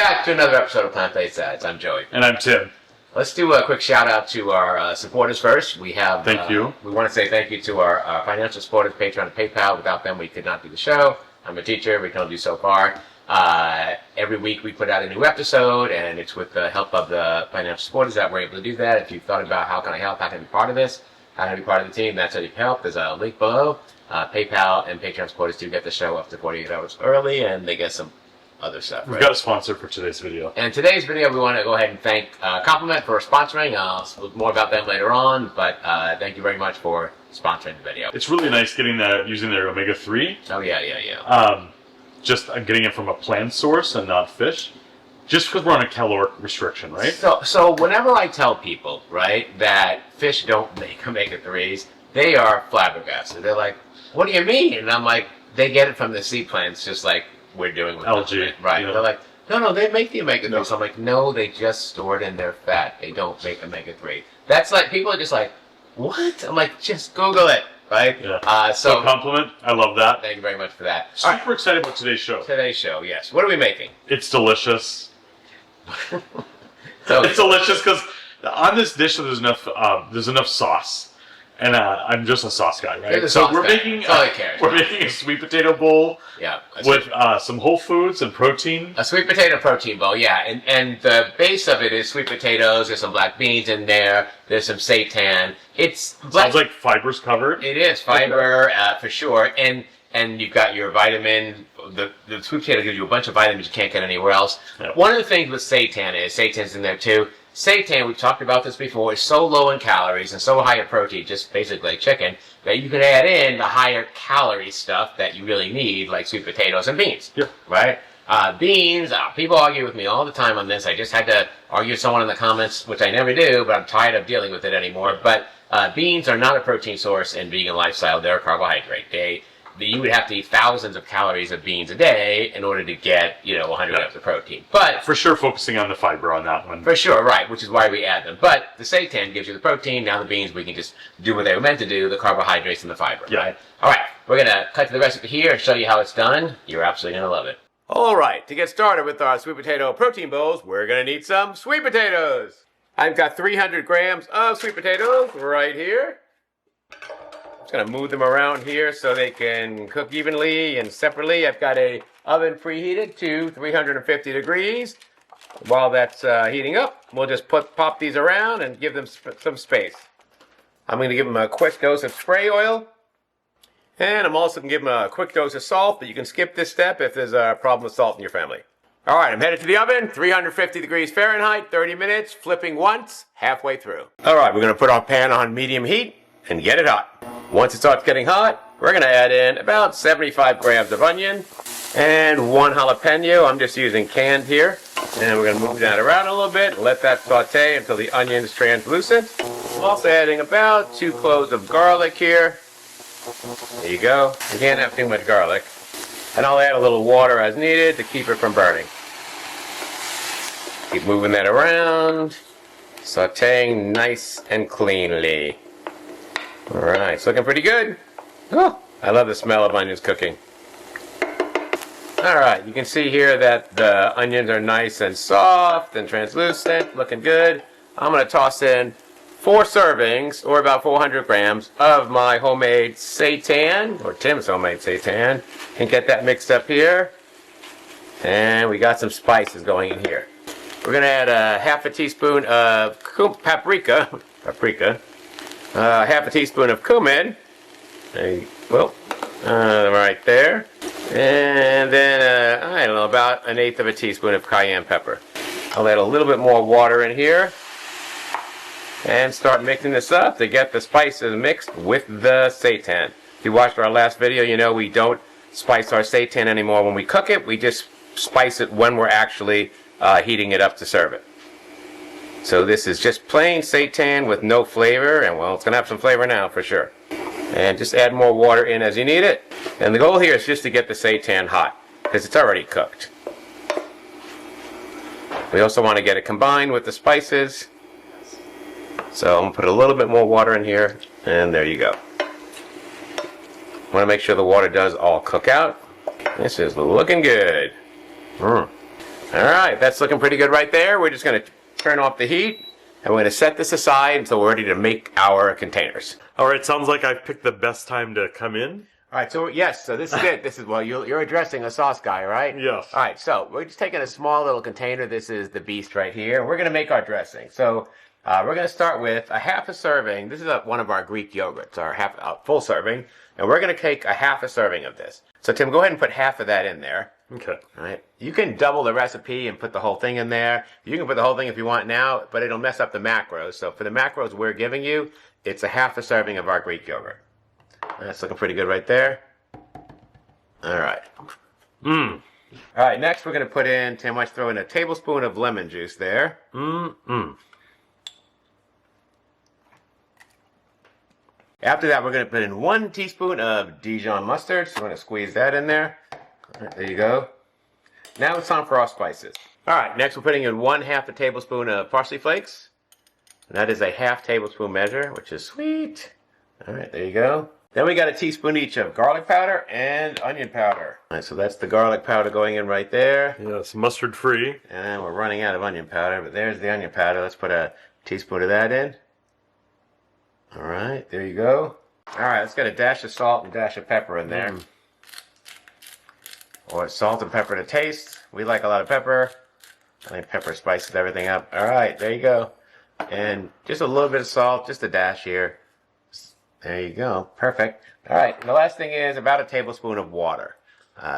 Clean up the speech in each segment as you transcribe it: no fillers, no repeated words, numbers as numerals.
back to another episode of Plant-Based Ads. I'm Joey. And I'm Tim. Let's do a quick shout out to our supporters first. We have. Thank you. We want to say thank you to our financial supporters, Patreon and PayPal. Without them, we could not do the show. I'm a teacher. We can only do so far. Every week we put out a new episode, and it's with the help of the financial supporters that we're able to do that. If you've thought about how can I help, how can I be part of this, how can I be part of the team, that's how you can help. There's a link below. PayPal and Patreon supporters do get the show up to 48 hours early, and they get some other stuff. We've got a sponsor for today's video. And today's video, we want to go ahead and thank Compliment for sponsoring. I'll speak more about them later on, but thank you very much for sponsoring the video. It's really nice getting that using their omega-3. Oh yeah. Just getting it from a plant source and not fish. Just because we're on a caloric restriction, right? So whenever I tell people, right, that fish don't make omega-3s, they are flabbergasted. They're like, "What do you mean?" And I'm like, "They get it from the sea plants, just like we're doing with algae, right?" Yeah. They're like, "No, they make the omega-3." No. So I'm like, "No, they just store it in their fat. They don't make omega-3." That's like, people are just like, "What?" I'm like, "Just Google it." Right? Yeah. So Compliment, I love that. Thank you very much for that. Super excited about today's show. Today's show, yes. What are we making? It's delicious. So it's delicious because on this dish there's enough sauce, and I'm just a sauce guy, right? So we're making a sweet potato bowl. Yeah. With some whole foods and protein. A sweet potato protein bowl, yeah. And the base of it is sweet potatoes. There's some black beans in there. There's some seitan. Sounds like fiber's covered. It is fiber for sure. And you've got your vitamin. The sweet potato gives you a bunch of vitamins you can't get anywhere else. Yep. One of the things with seitan's in there too. Seitan, we've talked about this before, is so low in calories and so high in protein, just basically like chicken, that you can add in the higher calorie stuff that you really need, like sweet potatoes and beans. Yep. Right? Beans, people argue with me all the time on this. I just had to argue with someone in the comments, which I never do, but I'm tired of dealing with it anymore. But beans are not a protein source in vegan lifestyle. They're a carbohydrate. You would have to eat thousands of calories of beans a day in order to get, 100 grams of protein. But for sure, focusing on the fiber on that one. For sure, right, which is why we add them. But the seitan gives you the protein. Now the beans, we can just do what they were meant to do, the carbohydrates and the fiber, right? All right, we're going to cut to the recipe here and show you how it's done. You're absolutely going to love it. All right, to get started with our sweet potato protein bowls, we're going to need some sweet potatoes. I've got 300 grams of sweet potatoes right here. Just going to move them around here so they can cook evenly and separately. I've got a oven preheated to 350 degrees. While that's heating up, we'll just pop these around and give them some space. I'm going to give them a quick dose of spray oil. And I'm also going to give them a quick dose of salt, but you can skip this step if there's a problem with salt in your family. All right, I'm headed to the oven, 350 degrees Fahrenheit, 30 minutes, flipping once, halfway through. All right, we're going to put our pan on medium heat and get it hot. Once it starts getting hot, we're going to add in about 75 grams of onion and 1 jalapeno. I'm just using canned here. And we're going to move that around a little bit and let that saute until the onion is translucent. I'm also adding about 2 cloves of garlic here. There you go. You can't have too much garlic. And I'll add a little water as needed to keep it from burning. Keep moving that around, sauteing nice and cleanly. All right, it's looking pretty good. Oh, I love the smell of onions cooking. All right, you can see here that the onions are nice and soft and translucent, looking good. I'm going to toss in 4 servings, or about 400 grams, of my homemade seitan, or Tim's homemade seitan, and get that mixed up here. And we got some spices going in here. We're going to add a half a teaspoon of paprika, half a teaspoon of cumin, right there, and then I don't know, about 1/8 of a teaspoon of cayenne pepper. I'll add a little bit more water in here and start mixing this up to get the spices mixed with the seitan. If you watched our last video, you know we don't spice our seitan anymore when we cook it. We just spice it when we're actually heating it up to serve it. So this is just plain seitan with no flavor, and well, it's going to have some flavor now for sure. And just add more water in as you need it. And the goal here is just to get the seitan hot, because it's already cooked. We also want to get it combined with the spices. So I'm going to put a little bit more water in here, and there you go. Want to make sure the water does all cook out. This is looking good. All right, that's looking pretty good right there. We're just going to turn off the heat, and we're going to set this aside until we're ready to make our containers. All right, sounds like I've picked the best time to come in. All right, so yes, so this is it. This is, well, you're addressing a sauce guy, right? Yes. All right, so we're just taking a small little container. This is the beast right here. We're going to make our dressing. So we're going to start with a half a serving. This is one of our Greek yogurts, our full serving, and we're going to take a half a serving of this. So Tim, go ahead and put half of that in there. Okay. All right. You can double the recipe and put the whole thing in there. You can put the whole thing if you want now, but it'll mess up the macros. So for the macros we're giving you, it's a half a serving of our Greek yogurt. That's looking pretty good right there. All right. All right, next we're going to put in, Tim, let's throw in a tablespoon of lemon juice there. After that, we're going to put in 1 teaspoon of Dijon mustard. So we're going to squeeze that in there. All right, there you go. Now it's time for our spices. All right, next we're putting in 1/2 a tablespoon of parsley flakes. And that is a 1/2 tablespoon measure, which is sweet. All right, there you go. Then we got a teaspoon each of garlic powder and onion powder. All right, so that's the garlic powder going in right there. Yes, mustard free. And we're running out of onion powder, but there's the onion powder. Let's put a teaspoon of that in. All right, there you go. All right, let's get a dash of salt and a dash of pepper in there. Or salt and pepper to taste. We like a lot of pepper. I think pepper spices everything up. All right, there you go. And just a little bit of salt, just a dash here. There you go. Perfect. All right. And the last thing is about a tablespoon of water.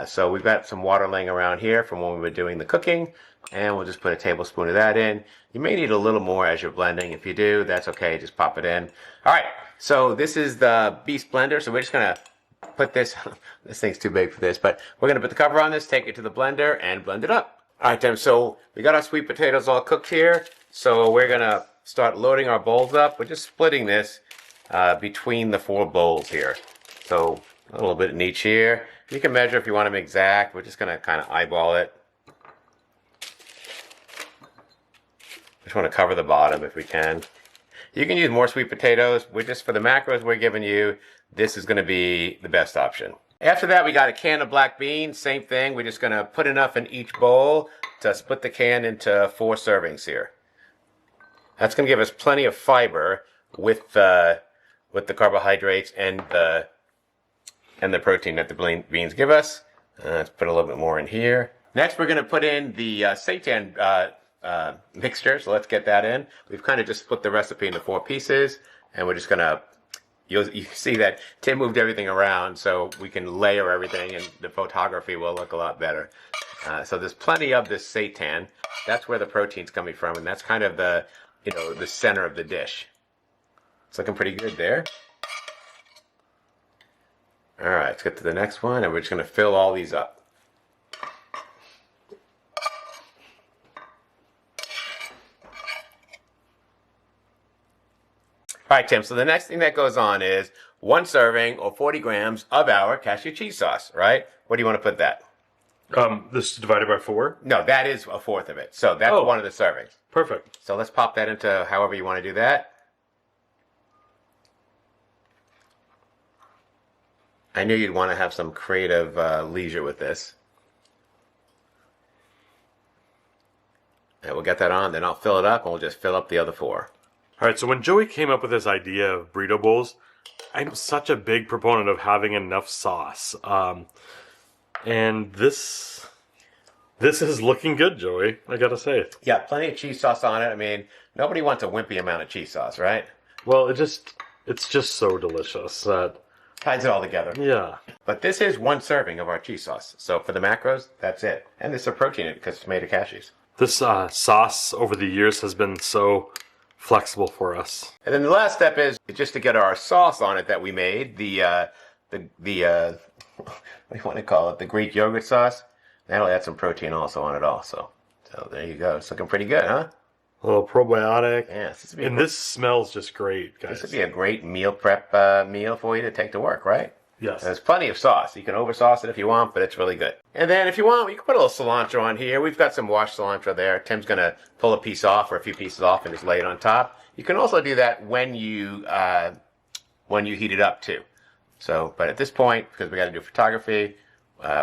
So we've got some water laying around here from when we were doing the cooking. And we'll just put a tablespoon of that in. You may need a little more as you're blending. If you do, that's okay. Just pop it in. All right. So this is the Beast blender. So we're just going to put this. This thing's too big for this. But we're going to put the cover on this, take it to the blender, and blend it up. All right, Tim. So we got our sweet potatoes all cooked here. So we're going to start loading our bowls up. We're just splitting this between the 4 bowls here. So a little bit in each here. You can measure if you want them exact. We're just going to kind of eyeball it. Just want to cover the bottom if we can. You can use more sweet potatoes. We're just, for the macros we're giving you, this is going to be the best option. After that, we got a can of black beans. Same thing. We're just going to put enough in each bowl to split the can into 4 servings here. That's going to give us plenty of fiber with the carbohydrates and the protein that the beans give us. Let's put a little bit more in here. Next, we're going to put in the seitan mixture. So let's get that in. We've kind of just split the recipe into 4 pieces, and we're just going to. You see that Tim moved everything around, so we can layer everything, and the photography will look a lot better. So there's plenty of this seitan. That's where the protein's coming from, and that's kind of the center of the dish. It's looking pretty good there. All right, let's get to the next one, and we're just going to fill all these up. All right, Tim, so the next thing that goes on is 1 serving or 40 grams of our cashew cheese sauce, right? What do you want to put that? This is divided by 4? No, that is 1/4 of it. So that's one of the servings. Perfect. So let's pop that into however you want to do that. I knew you'd want to have some creative leisure with this. And we'll get that on, then I'll fill it up, and we'll just fill up the other 4. All right, so when Joey came up with this idea of burrito bowls, I'm such a big proponent of having enough sauce. And this is looking good, Joey. I gotta say it. Yeah, plenty of cheese sauce on it. I mean, nobody wants a wimpy amount of cheese sauce, right? Well, it's just so delicious. Ties it all together. Yeah. But this is 1 serving of our cheese sauce. So for the macros, that's it. And there's some protein in it because it's made of cashews. This sauce over the years has been so flexible for us. And then the last step is just to get our sauce on it that we made, the what do you want to call it? The Greek yogurt sauce. That'll add some protein also on it also. So there you go. It's looking pretty good, huh? A little probiotic. Yes. This smells just great, guys. This would be a great meal prep meal for you to take to work, right? Yes. There's plenty of sauce. You can oversauce it if you want, but it's really good. And then if you want, you can put a little cilantro on here. We've got some washed cilantro there. Tim's going to pull a piece off or a few pieces off and just lay it on top. You can also do that when you heat it up too. So, but at this point, because we got to do photography,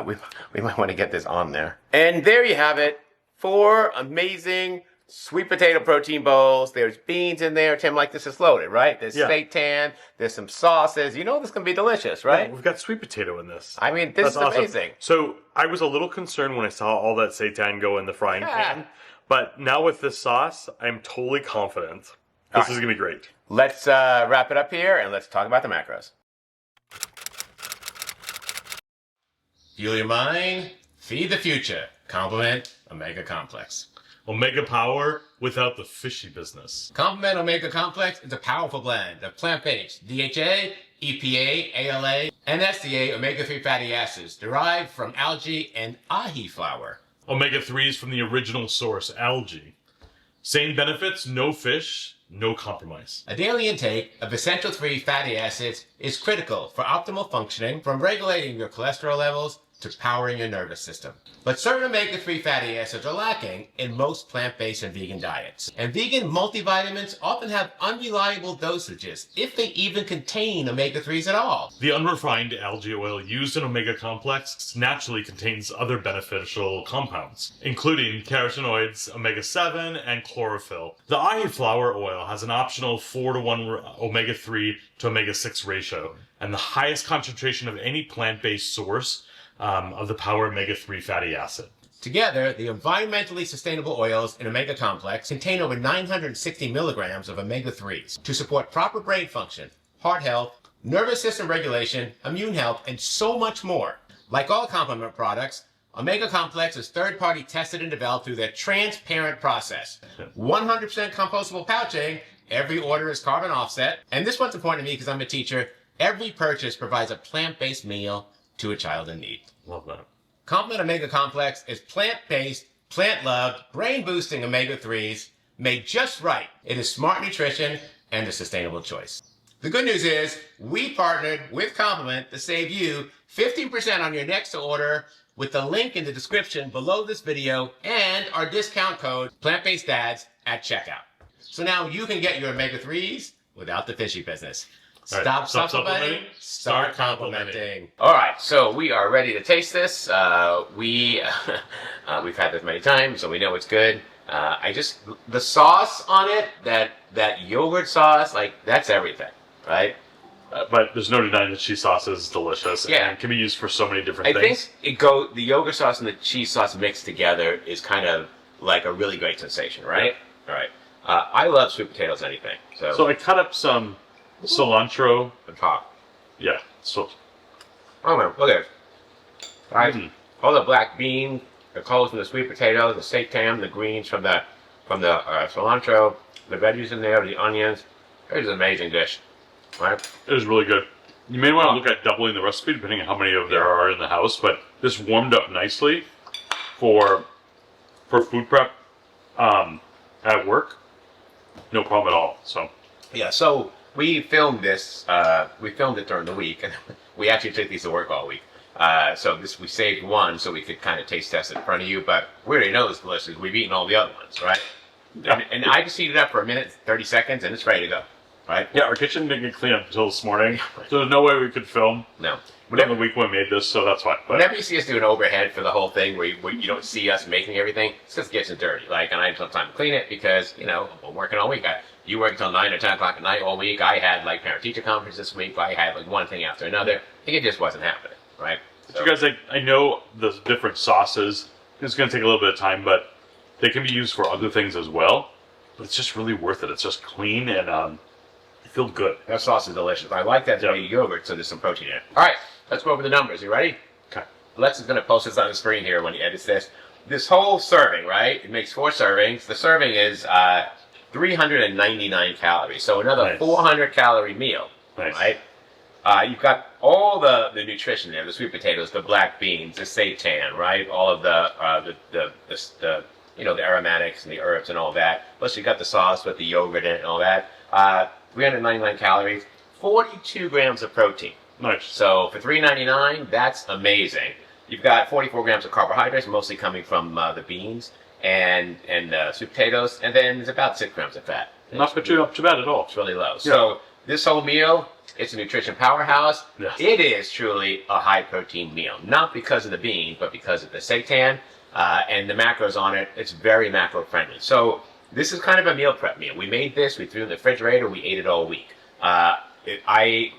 we might want to get this on there. And there you have it. 4 amazing sweet potato protein bowls. There's beans in there. Tim, like this is loaded, right? There's seitan. There's some sauces. You know this is going to be delicious, right? Yeah, we've got sweet potato in this. I mean, this is awesome. amazing. So I was a little concerned when I saw all that seitan go in the frying pan. But now with this sauce, I'm totally confident. This is going to be great. Let's wrap it up here and let's talk about the macros. Fuel your mind. Feed the future. Compliment Omega Complex. Omega Power without the fishy business. Compliment Omega Complex is a powerful blend of plant-based DHA, EPA, ALA, and SDA omega-3 fatty acids derived from algae and ahi flour. Omega-3s from the original source, algae. Same benefits, no fish, no compromise. A daily intake of essential 3 fatty acids is critical for optimal functioning, from regulating your cholesterol levels to powering your nervous system. But certain omega-3 fatty acids are lacking in most plant-based and vegan diets. And vegan multivitamins often have unreliable dosages, if they even contain omega-3s at all. The unrefined algae oil used in Omega Complex naturally contains other beneficial compounds, including carotenoids, omega-7, and chlorophyll. The ahi flour oil has an optional 4:1 omega-3 to omega-6 ratio, and the highest concentration of any plant-based source of the power omega-3 fatty acid. Together, the environmentally sustainable oils in Omega Complex contain over 960 milligrams of omega-3s to support proper brain function, heart health, nervous system regulation, immune health, and so much more. Like all Compliment products, Omega Complex is third-party tested and developed through their transparent process. 100% compostable pouching, every order is carbon offset, and this one's important to me because I'm a teacher. Every purchase provides a plant-based meal to a child in need. Love that. Compliment Omega Complex is plant-based, plant-loved, brain-boosting omega-3s made just right. It is smart nutrition and a sustainable choice. The good news is we partnered with Compliment to save you 15% on your next order with the link in the description below this video and our discount code Plant-Based Dads at checkout. So now you can get your omega-3s without the fishy business. Stop supplementing, start complimenting. All right, so we are ready to taste this. We've had this many times, so we know it's good. The sauce on it, that yogurt sauce, like, that's everything, right? But there's no denying that cheese sauce is delicious and can be used for so many different things. I think the yogurt sauce and the cheese sauce mixed together is kind of like a really great sensation, right? Yeah. All right. I love sweet potatoes anything. So I cut up some cilantro. The top. Yeah. So. Oh man, look at it. Right? All the black beans, the colors from the sweet potatoes, the seitan, the greens from the cilantro, the veggies in there, the onions. It is an amazing dish. Right? It is really good. You may want to look at doubling the recipe depending on how many of there are in the house, but this warmed up nicely for food prep at work. No problem at all. So. Yeah. So. We filmed this. We filmed it during the week, and we actually took these to work all week. So we saved one so we could kind of taste test it in front of you. But we already know it's delicious. We've eaten all the other ones, right? Yeah. And I just heated it up for a minute, 30 seconds, and it's ready to go, right? Yeah, our kitchen didn't get cleaned up until this morning, so there's no way we could film. No. On the week when we made this, so that's why. But whenever you see us do an overhead for the whole thing, where you don't see us making everything, it's because it gets dirty. Like, and I didn't have time to clean it because I'm working all week. You work until 9 or 10 o'clock at night all week. I had like parent-teacher conference this week. I had like one thing after another. I think it just wasn't happening, right? So. You guys, I know the different sauces. It's going to take a little bit of time, but they can be used for other things as well. But it's just really worth it. It's just clean and it feels good. That sauce is delicious. I like that to be yogurt, so there's some protein in it. All right, let's go over the numbers. You ready? Okay. Lex is going to post this on the screen here when he edits this. This whole serving, right? It makes 4 servings. The serving is 399 calories, so another 400 calorie meal, right? You've got all the nutrition there: the sweet potatoes, the black beans, the seitan, right? All of the aromatics and the herbs and all that. Plus, you got the sauce with the yogurt in it and all that. 399 calories, 42 grams of protein. Nice. So for $3.99, that's amazing. You've got 44 grams of carbohydrates, mostly coming from the beans and sweet potatoes, and then there's about 6 grams of fat. Not too bad at all. It's really low. Yeah. So this whole meal, it's a nutrition powerhouse. Yes. It is truly a high protein meal, not because of the bean, but because of the seitan, and the macros on it, it's very macro friendly. So this is kind of a meal prep meal. We made this, we threw it in the refrigerator, we ate it all week. I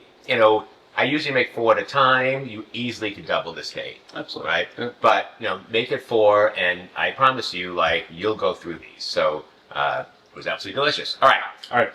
usually make 4 at a time. You easily could double this cake. Absolutely. Right? Yeah. But, make it 4, and I promise you, you'll go through these. So, it was absolutely delicious. All right.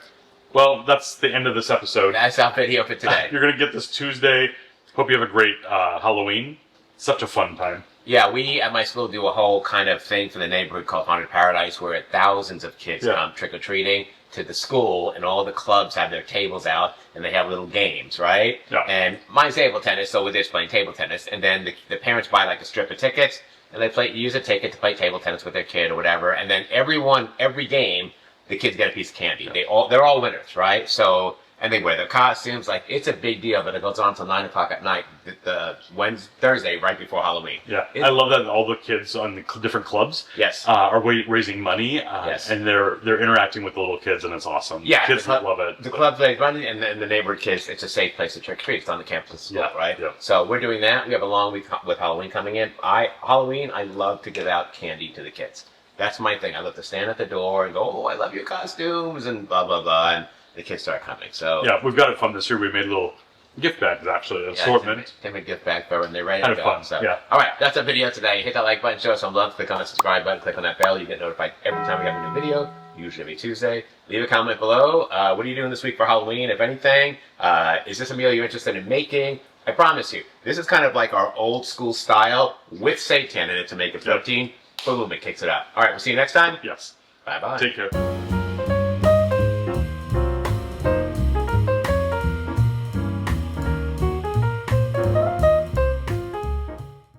Well, that's the end of this episode. That's our video for today. You're going to get this Tuesday. Hope you have a great Halloween. Such a fun time. Yeah, we at my school do a whole kind of thing for the neighborhood called Haunted Paradise, where thousands of kids come trick-or-treating to the school, and all the clubs have their tables out, and they have little games, right? Yeah. And mine's table tennis, so we're just playing table tennis, and then the parents buy a strip of tickets, and they use a ticket to play table tennis with their kid or whatever, and then every game, the kids get a piece of candy. Yeah. They're all winners, right? So, and they wear their costumes. It's a big deal, but it goes on until 9 o'clock at night, Thursday, right before Halloween. Yeah, I love that all the kids on the different clubs are raising money, and they're interacting with the little kids, and it's awesome. Yeah, kids love it. The clubs raise money, and the neighborhood kids, it's a safe place to trick-or-treat. It's on the campus of school, right? Yeah. So we're doing that. We have a long week with Halloween coming in. Halloween, I love to give out candy to the kids. That's my thing. I love to stand at the door and go, "Oh, I love your costumes," and blah, blah, blah, and the kids start coming. So yeah, we've got it fun this year. We made little gift bags, actually, assortment. Tim a gift bag for when they're ready kind to of go. fun. So, yeah. All right, that's our video today. Hit that like button, show us some love, click on the subscribe button, click on that bell. You get notified every time we have a new video, usually every Tuesday. Leave a comment below. What are you doing this week for Halloween, if anything? Is this a meal you're interested in making? I promise you, this is kind of like our old school style with seitan in it to make it protein. Boom, it kicks it up. All right, we'll see you next time. Yes. Bye-bye. Take care.